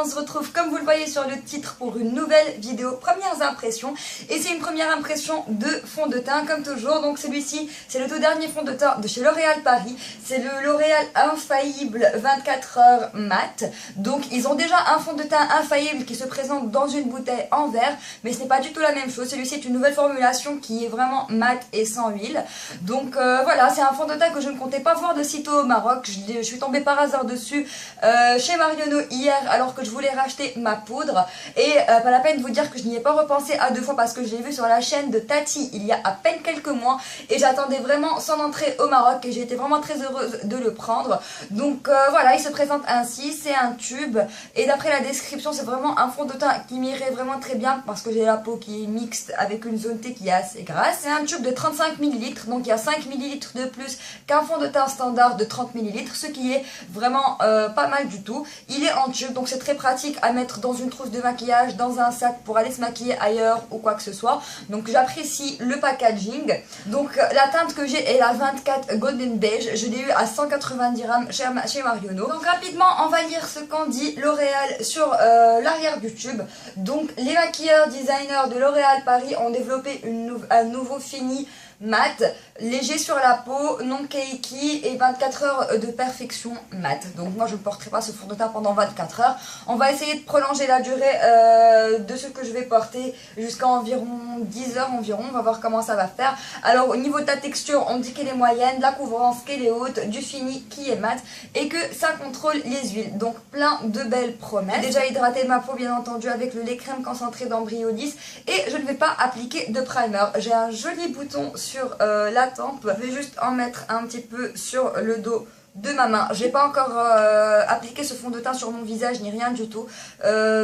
on se retrouve comme vous le voyez sur le titre pour une nouvelle vidéo premières impressions. Et c'est une première impression de fond de teint comme toujours. Donc celui-ci c'est le tout dernier fond de teint de chez L'Oréal Paris. C'est le L'Oréal Infaillible 24 heures mat. Donc ils ont déjà un fond de teint infaillible qui se présente dans une bouteille en verre. Mais ce n'est pas du tout la même chose. Celui-ci est une nouvelle formulation qui est vraiment mat et sans huile. Donc voilà, c'est un fond de teint que je ne comptais pas voir de sitôt au Maroc. Je suis tombée par hasard dessus chez Marionneau hier alors que je voulais racheter ma poudre. Et pas la peine de vous dire que je n'y ai pas repensé à deux fois parce que je l'ai vu sur la chaîne de Tati il y a à peine quelques mois. Et j'attendais vraiment son entrée au Maroc et j'ai été vraiment très heureuse de le prendre. Donc voilà, il se présente ainsi, c'est un tube. Et d'après la description, c'est vraiment un fond de teint qui m'irait vraiment très bien parce que j'ai la peau qui est mixte avec une zone T qui est assez grasse. C'est un tube de 35 ml, donc il y a 5 ml de plus qu'un fond de teint standard de 30 ml, ce qui est vraiment pas mal du tout. Il est en tube, donc c'est très pratique à mettre dans une trousse de maquillage, dans un sac pour aller se maquiller ailleurs ou quoi que ce soit. Donc j'apprécie le packaging. Donc la teinte que j'ai est la 24 Golden Beige. Je l'ai eu à 190 dirhams chez Marionneau. Donc rapidement, on va lire ce qu'en dit L'Oréal sur l'arrière du tube. Donc les maquilleurs designers de L'Oréal Paris ont développé un nouveau fini mat, léger sur la peau, non cakey et 24 heures de perfection mat. Donc moi je ne porterai pas ce fond de teint pendant 24 heures. On va essayer de prolonger la durée de ce que je vais porter jusqu'à environ 10 heures environ. On va voir comment ça va faire. Alors au niveau de la texture, on dit qu'elle est moyenne, de la couvrance qu'elle est haute, du fini qui est mat et que ça contrôle les huiles. Donc plein de belles promesses. J'ai déjà hydraté ma peau bien entendu avec le lait crème concentré d'Embryolis et je ne vais pas appliquer de primer. J'ai un joli bouton sur la tempe. Je vais juste en mettre un petit peu sur le dos de ma main. J'ai pas encore appliqué ce fond de teint sur mon visage ni rien du tout.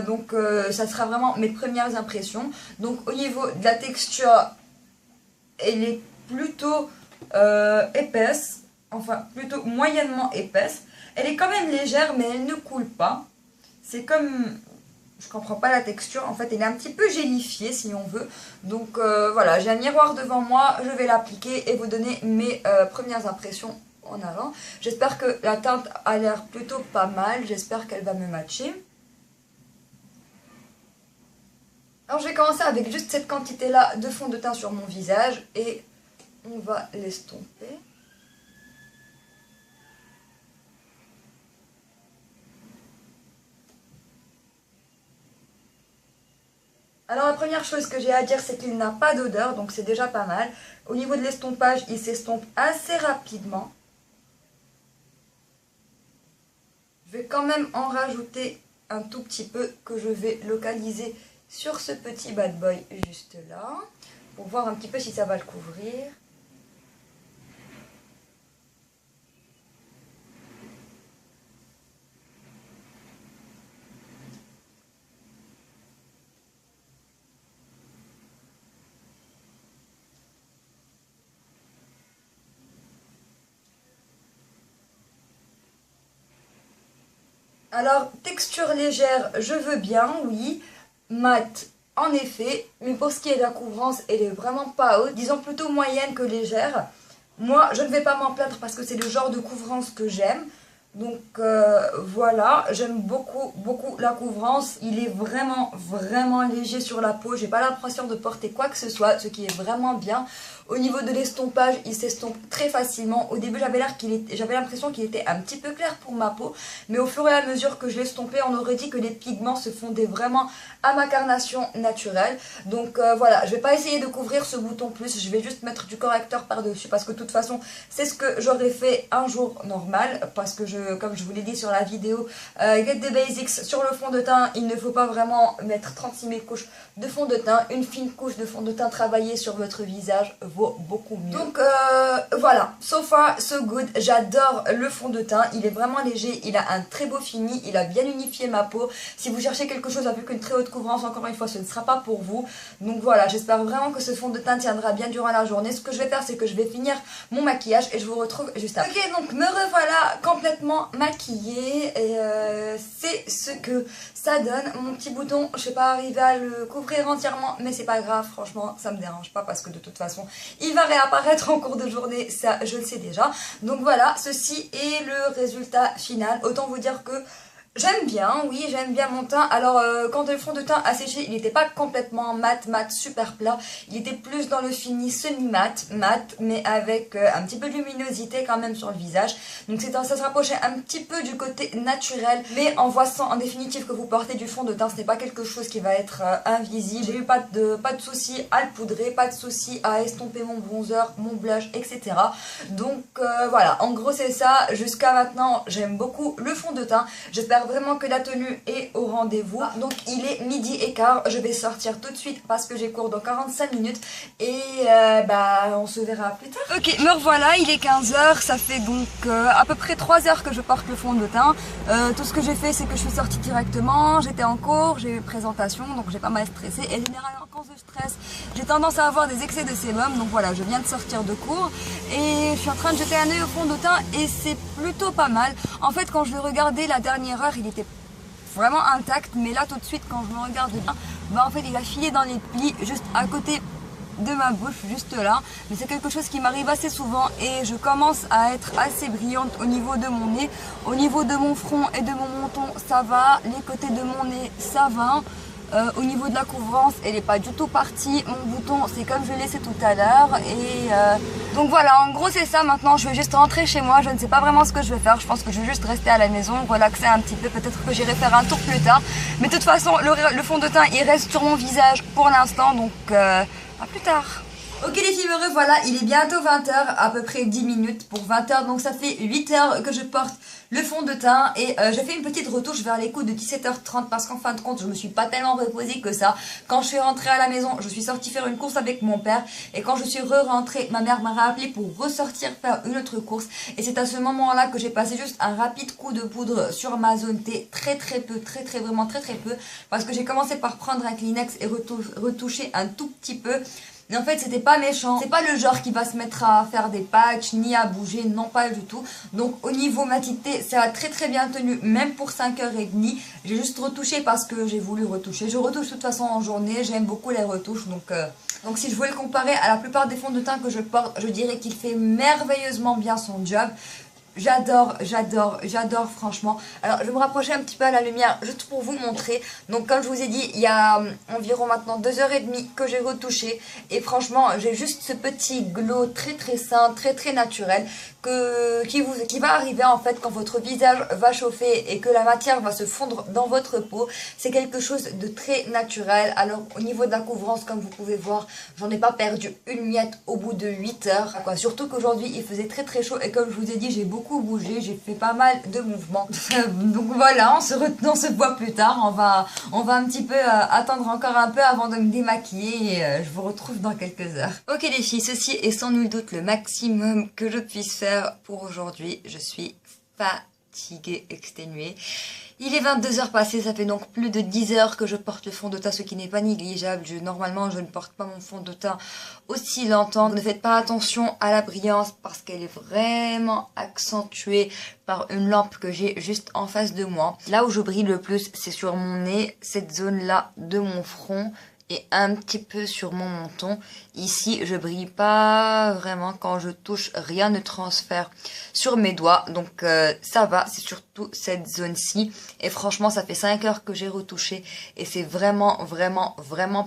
Donc ça sera vraiment mes premières impressions. Donc au niveau de la texture, elle est plutôt épaisse. Enfin plutôt moyennement épaisse. Elle est quand même légère mais elle ne coule pas. C'est comme... Je comprends pas la texture, en fait elle est un petit peu gélifiée si on veut. Donc voilà, j'ai un miroir devant moi, je vais l'appliquer et vous donner mes premières impressions en avant. J'espère que la teinte a l'air plutôt pas mal, j'espère qu'elle va me matcher. Alors je vais commencer avec juste cette quantité là de fond de teint sur mon visage et on va l'estomper. Alors la première chose que j'ai à dire c'est qu'il n'a pas d'odeur, donc c'est déjà pas mal. Au niveau de l'estompage, il s'estompe assez rapidement. Je vais quand même en rajouter un tout petit peu que je vais localiser sur ce petit bad boy juste là. Pour voir un petit peu si ça va le couvrir. Alors, texture légère, je veux bien, oui. Mat, en effet. Mais pour ce qui est de la couvrance, elle est vraiment pas haute. Disons plutôt moyenne que légère. Moi, je ne vais pas m'en plaindre parce que c'est le genre de couvrance que j'aime. Donc voilà, j'aime beaucoup la couvrance. Il est vraiment léger sur la peau. J'ai pas l'impression de porter quoi que ce soit, ce qui est vraiment bien. Au niveau de l'estompage, il s'estompe très facilement. Au début, j'avais l'impression qu'il était un petit peu clair pour ma peau. Mais au fur et à mesure que je l'estompais, on aurait dit que les pigments se fondaient vraiment à ma carnation naturelle. Donc voilà, je vais pas essayer de couvrir ce bouton plus. Je vais juste mettre du correcteur par-dessus. Parce que de toute façon, c'est ce que j'aurais fait un jour normal. Parce que comme je vous l'ai dit sur la vidéo, Get the Basics, sur le fond de teint, il ne faut pas vraiment mettre 36 000 couches de fond de teint. Une fine couche de fond de teint travaillée sur votre visage vaut beaucoup mieux. Donc voilà, so far so good. J'adore le fond de teint, il est vraiment léger, il a un très beau fini, il a bien unifié ma peau. Si vous cherchez quelque chose avec une très haute couvrance, encore une fois, ce ne sera pas pour vous. Donc voilà, j'espère vraiment que ce fond de teint tiendra bien durant la journée. Ce que je vais faire, c'est que je vais finir mon maquillage et je vous retrouve juste après. Ok, donc me revoilà complètement maquillée et c'est ce que ça donne. Mon petit bouton, je ne suis pas arrivée à le couvrir entièrement, mais c'est pas grave, franchement, ça me dérange pas parce que de toute façon, il va réapparaître en cours de journée, ça je le sais déjà. Donc voilà, ceci est le résultat final. Autant vous dire que J'aime bien, oui, j'aime bien mon teint. Alors, quand le fond de teint a séché, il n'était pas complètement mat, super plat. Il était plus dans le fini semi-mat, mat, mais avec un petit peu de luminosité quand même sur le visage. Donc, ça se rapprochait un petit peu du côté naturel. Mais en voyant en définitive que vous portez du fond de teint, ce n'est pas quelque chose qui va être invisible. J'ai eu pas de souci à le poudrer, pas de souci à estomper mon bronzer, mon blush, etc. Donc, voilà, en gros, c'est ça. Jusqu'à maintenant, j'aime beaucoup le fond de teint. J'espère vraiment que la tenue est au rendez-vous. Donc il est midi et quart, je vais sortir tout de suite parce que j'ai cours dans 45 minutes et on se verra plus tard. Ok, me revoilà, il est 15h, ça fait donc à peu près 3 heures que je porte le fond de teint. Tout ce que j'ai fait, c'est que je suis sortie directement, j'étais en cours, j'ai eu une présentation, donc j'ai pas mal stressé et généralement quand je stresse, j'ai tendance à avoir des excès de sébum. Donc voilà, je viens de sortir de cours et je suis en train de jeter un œil au fond de teint et c'est plutôt pas mal. En fait, quand je le regardais la dernière heure, il était vraiment intact, mais là tout de suite quand je me regarde bien, en fait il a filé dans les plis juste à côté de ma bouche, juste là. Mais c'est quelque chose qui m'arrive assez souvent et je commence à être assez brillante au niveau de mon nez, au niveau de mon front et de mon menton ça va, les côtés de mon nez ça va. Au niveau de la couvrance, elle n'est pas du tout partie. Mon bouton, c'est comme je l'ai laissé tout à l'heure. Et donc voilà, en gros c'est ça. Maintenant, je vais juste rentrer chez moi. Je ne sais pas vraiment ce que je vais faire. Je pense que je vais juste rester à la maison, relaxer un petit peu. Peut-être que j'irai faire un tour plus tard. Mais de toute façon, le fond de teint, il reste sur mon visage pour l'instant. Donc à plus tard. Ok les filles, me revoilà, il est bientôt 20h, à peu près 10 minutes pour 20h, donc ça fait 8 heures que je porte le fond de teint et j'ai fait une petite retouche vers les coups de 17h30 parce qu'en fin de compte je me suis pas tellement reposée que ça. Quand je suis rentrée à la maison, je suis sortie faire une course avec mon père et quand je suis re-rentrée, ma mère m'a rappelé pour ressortir faire une autre course et c'est à ce moment là que j'ai passé juste un rapide coup de poudre sur ma zone T, vraiment très peu, parce que j'ai commencé par prendre un Kleenex et retoucher un tout petit peu. Mais en fait c'était pas méchant, c'est pas le genre qui va se mettre à faire des patchs ni à bouger, non pas du tout. Donc au niveau matité ça a très bien tenu, même pour 5h30. J'ai juste retouché parce que j'ai voulu retoucher. Je retouche de toute façon en journée, j'aime beaucoup les retouches. Donc si je voulais le comparer à la plupart des fonds de teint que je porte, je dirais qu'il fait merveilleusement bien son job. J'adore franchement. Alors je vais me rapprocher un petit peu à la lumière juste pour vous montrer. Donc comme je vous ai dit, il y a environ maintenant 2h30 que j'ai retouché. Et franchement j'ai juste ce petit glow très sain, très naturel qui va arriver en fait quand votre visage va chauffer et que la matière va se fondre dans votre peau. C'est quelque chose de très naturel. Alors au niveau de la couvrance, comme vous pouvez voir, j'en ai pas perdu une miette au bout de 8 heures. Surtout qu'aujourd'hui il faisait très chaud et comme je vous ai dit, j'ai beaucoup bougé, j'ai fait pas mal de mouvements. Donc voilà, on se voit plus tard. On va un petit peu attendre encore un peu avant de me démaquiller et je vous retrouve dans quelques heures. Ok les filles, ceci est sans nul doute le maximum que je puisse faire pour aujourd'hui. Je suis fatiguée, exténuée. Il est 22h passées, ça fait donc plus de 10 heures que je porte le fond de teint, ce qui n'est pas négligeable. Normalement, je ne porte pas mon fond de teint aussi longtemps. Ne faites pas attention à la brillance parce qu'elle est vraiment accentuée par une lampe que j'ai juste en face de moi. Là où je brille le plus, c'est sur mon nez, cette zone-là de mon front et un petit peu sur mon menton. Ici, je brille pas vraiment quand je touche, rien ne transfère sur mes doigts. Donc ça va, c'est surtout cette zone-ci. Et franchement, ça fait 5 heures que j'ai retouché et c'est vraiment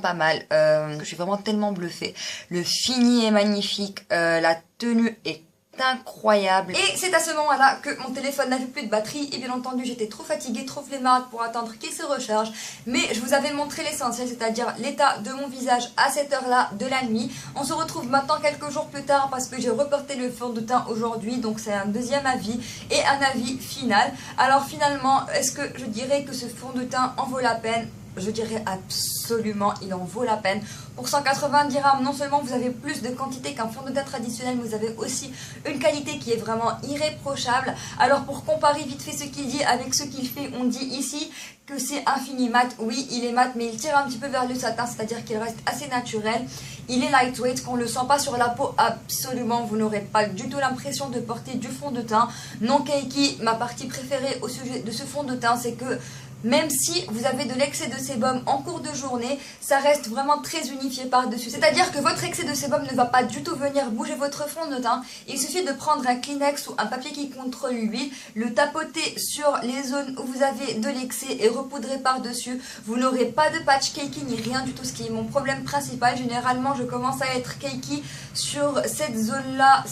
pas mal. Je suis vraiment tellement bluffée. Le fini est magnifique, la tenue est incroyable. Et c'est à ce moment-là que mon téléphone n'avait plus de batterie et bien entendu j'étais trop fatiguée, trop flemmarde pour attendre qu'il se recharge. Mais je vous avais montré l'essentiel, c'est-à-dire l'état de mon visage à cette heure-là de la nuit. On se retrouve maintenant quelques jours plus tard parce que j'ai reporté le fond de teint aujourd'hui, donc c'est un deuxième avis et un avis final. Alors finalement, est-ce que je dirais que ce fond de teint en vaut la peine? Je dirais absolument, il en vaut la peine. Pour 180 dirhams, non seulement vous avez plus de quantité qu'un fond de teint traditionnel, mais vous avez aussi une qualité qui est vraiment irréprochable. Alors pour comparer vite fait ce qu'il dit avec ce qu'il fait, on dit ici que c'est un fini mat. Oui, il est mat, mais il tire un petit peu vers le satin, c'est-à-dire qu'il reste assez naturel. Il est lightweight, qu'on ne le sent pas sur la peau, absolument. Vous n'aurez pas du tout l'impression de porter du fond de teint. Non, Keiki, ma partie préférée au sujet de ce fond de teint, c'est que même si vous avez de l'excès de sébum en cours de journée, ça reste vraiment très unifié par-dessus. C'est-à-dire que votre excès de sébum ne va pas du tout venir bouger votre fond de teint. Il suffit de prendre un Kleenex ou un papier qui contrôle l'huile, le tapoter sur les zones où vous avez de l'excès et repoudrer par-dessus. Vous n'aurez pas de patch cakey ni rien du tout, ce qui est mon problème principal. Généralement, je commence à être cakey sur cette zone-là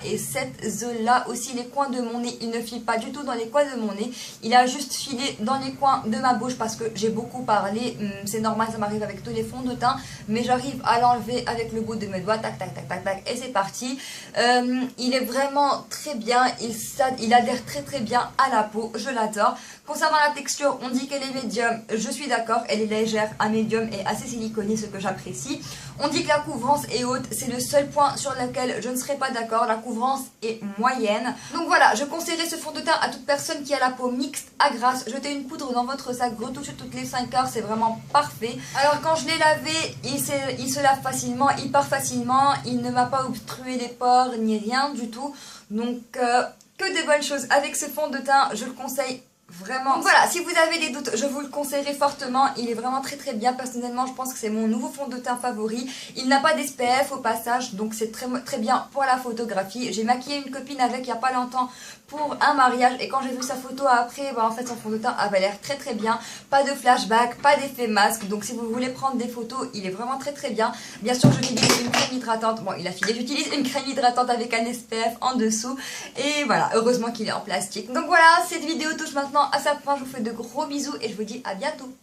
et cette zone-là. Aussi, les coins de mon nez, il ne file pas du tout dans les coins de mon nez. Il a juste filé dans les coins de ma bouche parce que j'ai beaucoup parlé. C'est normal, ça m'arrive avec tous les fonds de teint, mais j'arrive à l'enlever avec le bout de mes doigts. Tac, tac, tac, tac, tac, et c'est parti. Il est vraiment très bien. Il adhère très très bien à la peau. Je l'adore. Concernant la texture, on dit qu'elle est médium. Je suis d'accord, elle est légère à médium et assez siliconée, ce que j'apprécie. On dit que la couvrance est haute, c'est le seul point sur lequel je ne serais pas d'accord. La couvrance est moyenne. Donc voilà, je conseillerais ce fond de teint à toute personne qui a la peau mixte à grasse. Jetez une poudre dans votre sac, retouchez toutes les 5 heures, c'est vraiment parfait. Alors quand je l'ai lavé, il se lave facilement, il part facilement, il ne m'a pas obstrué les pores ni rien du tout. Donc que des bonnes choses avec ce fond de teint, je le conseille vraiment. Donc voilà, si vous avez des doutes, je vous le conseillerais fortement. Il est vraiment très très bien. Personnellement, je pense que c'est mon nouveau fond de teint favori. Il n'a pas d'SPF au passage, donc c'est très très bien pour la photographie. J'ai maquillé une copine avec il n'y a pas longtemps pour un mariage et quand j'ai vu sa photo après, en fait son fond de teint avait l'air très très bien. Pas de flashback, pas d'effet masque. Donc si vous voulez prendre des photos, il est vraiment très très bien. Bien sûr, j'utilise une crème hydratante. Bon, il a filé, j'utilise une crème hydratante avec un SPF en dessous. Et voilà, heureusement qu'il est en plastique. Donc voilà, cette vidéo touche maintenant à sa fin. Je vous fais de gros bisous et je vous dis à bientôt.